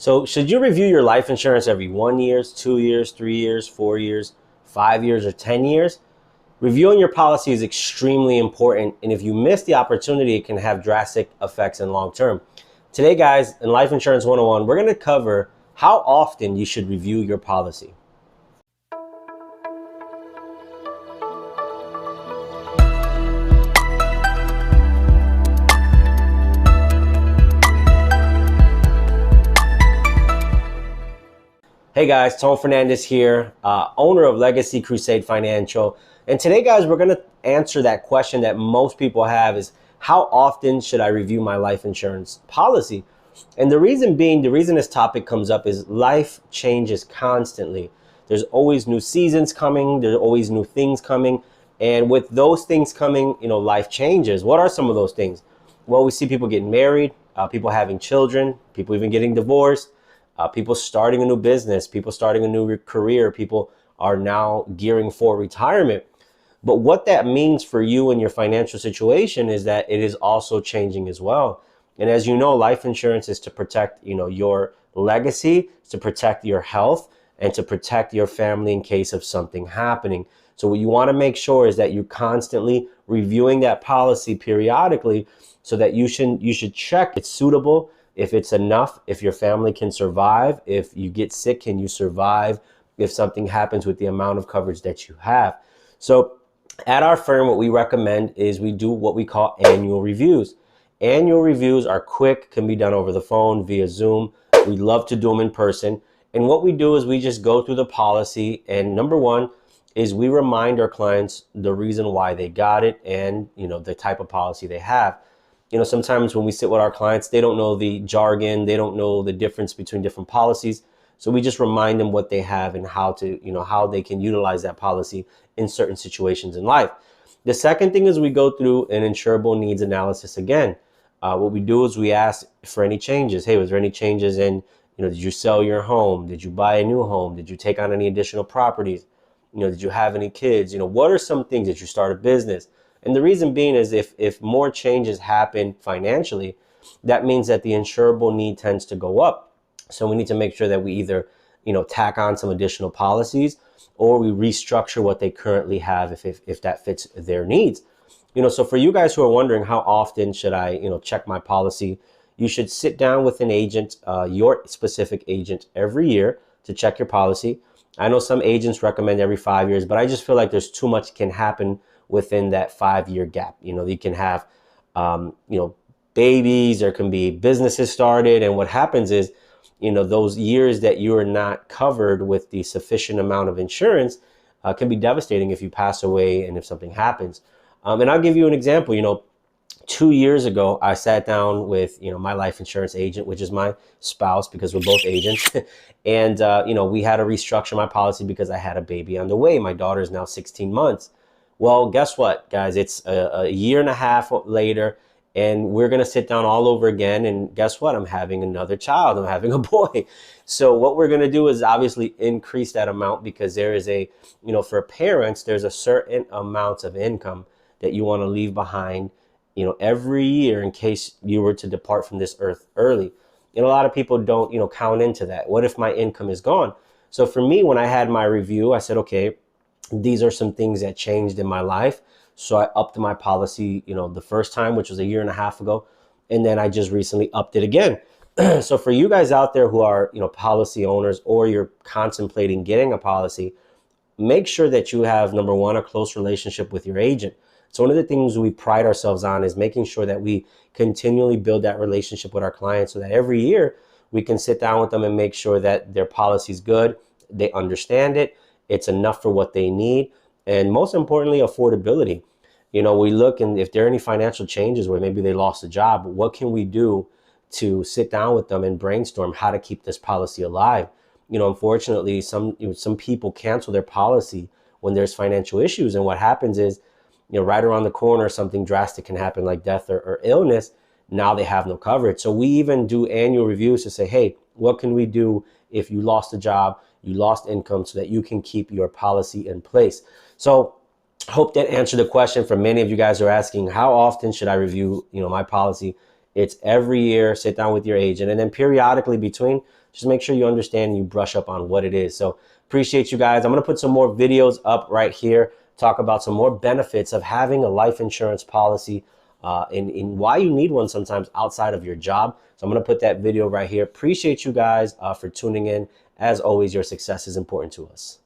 So should you review your life insurance every 1 year, 2 years, 3 years, 4 years, 5 years, or 10 years? Reviewing your policy is extremely important, and if you miss the opportunity, it can have drastic effects in long term. Today, guys, in Life Insurance 101, we're going to cover how often you should review your policy. Hey guys, Tone Fernandez here, owner of Legacy Crusade Financial. And today, guys, we're going to answer that question that most people have is how often should I review my life insurance policy? And the reason this topic comes up is life changes constantly. There's always new seasons coming. There's always new things coming. And with those things coming, life changes. What are some of those things? Well, we see people getting married, people having children, people even getting divorced. People starting a new business, people starting a new career, people are now gearing for retirement. But what that means for you and your financial situation is that it is also changing as well. And as you know, life insurance is to protect, your legacy, to protect your health, and to protect your family in case of something happening. So what you want to make sure is that you're constantly reviewing that policy periodically so that you should check it's suitable, if it's enough, if your family can survive, if you get sick, can you survive, if something happens with the amount of coverage that you have. So at our firm, what we recommend is we do what we call annual reviews. Annual reviews are quick, can be done over the phone, via Zoom. We love to do them in person. And what we do is we just go through the policy. And number one is we remind our clients the reason why they got it and, the type of policy they have. Sometimes when we sit with our clients, they don't know the jargon, they don't know the difference between different policies. So we just remind them what they have and how they can utilize that policy in certain situations in life. The second thing is we go through an insurable needs analysis again. What we do is we ask for any changes. Hey, was there any changes in, did you sell your home? Did you buy a new home? Did you take on any additional properties? Did you have any kids? What are some things? Did you start a business? And the reason being is if more changes happen financially, that means that the insurable need tends to go up. So we need to make sure that we either, tack on some additional policies or we restructure what they currently have if that fits their needs. So for you guys who are wondering how often should I, check my policy, you should sit down with an agent, your specific agent every year to check your policy. I know some agents recommend every 5 years, but I just feel like there's too much can happen within that 5-year gap. You can have, babies, there can be businesses started. And what happens is, those years that you are not covered with the sufficient amount of insurance can be devastating if you pass away and if something happens. And I'll give you an example. 2 years ago, I sat down with, my life insurance agent, which is my spouse because we're both agents. And, we had to restructure my policy because I had a baby on the way. My daughter is now 16 months. Well, guess what, guys? It's a year and a half later, and we're going to sit down all over again. And guess what? I'm having another child. I'm having a boy. So what we're going to do is obviously increase that amount because there is for parents, there's a certain amount of income that you want to leave behind, every year in case you were to depart from this earth early. A lot of people don't, count into that. What if my income is gone? So for me, when I had my review, I said, okay, these are some things that changed in my life. So I upped my policy, the first time, which was a year and a half ago. And then I just recently upped it again. So for you guys out there who are, policy owners or you're contemplating getting a policy, make sure that you have, number one, a close relationship with your agent. So one of the things we pride ourselves on is making sure that we continually build that relationship with our clients so that every year we can sit down with them and make sure that their policy is good, they understand it, it's enough for what they need, and most importantly, affordability. We look and if there are any financial changes where maybe they lost a job, what can we do to sit down with them and brainstorm how to keep this policy alive? Unfortunately, some people cancel their policy when there's financial issues, and what happens is, right around the corner, something drastic can happen like death or illness. Now they have no coverage. So we even do annual reviews to say, hey, what can we do if you lost a job, you lost income, so that you can keep your policy in place? So hope that answered the question for many of you guys who are asking, how often should I review, my policy? It's every year, sit down with your agent, and then periodically between, just make sure you understand and you brush up on what it is. So appreciate you guys. I'm going to put some more videos up right here, talk about some more benefits of having a life insurance policy, in why you need one sometimes outside of your job. So I'm going to put that video right here. Appreciate you guys for tuning in. As always, your success is important to us.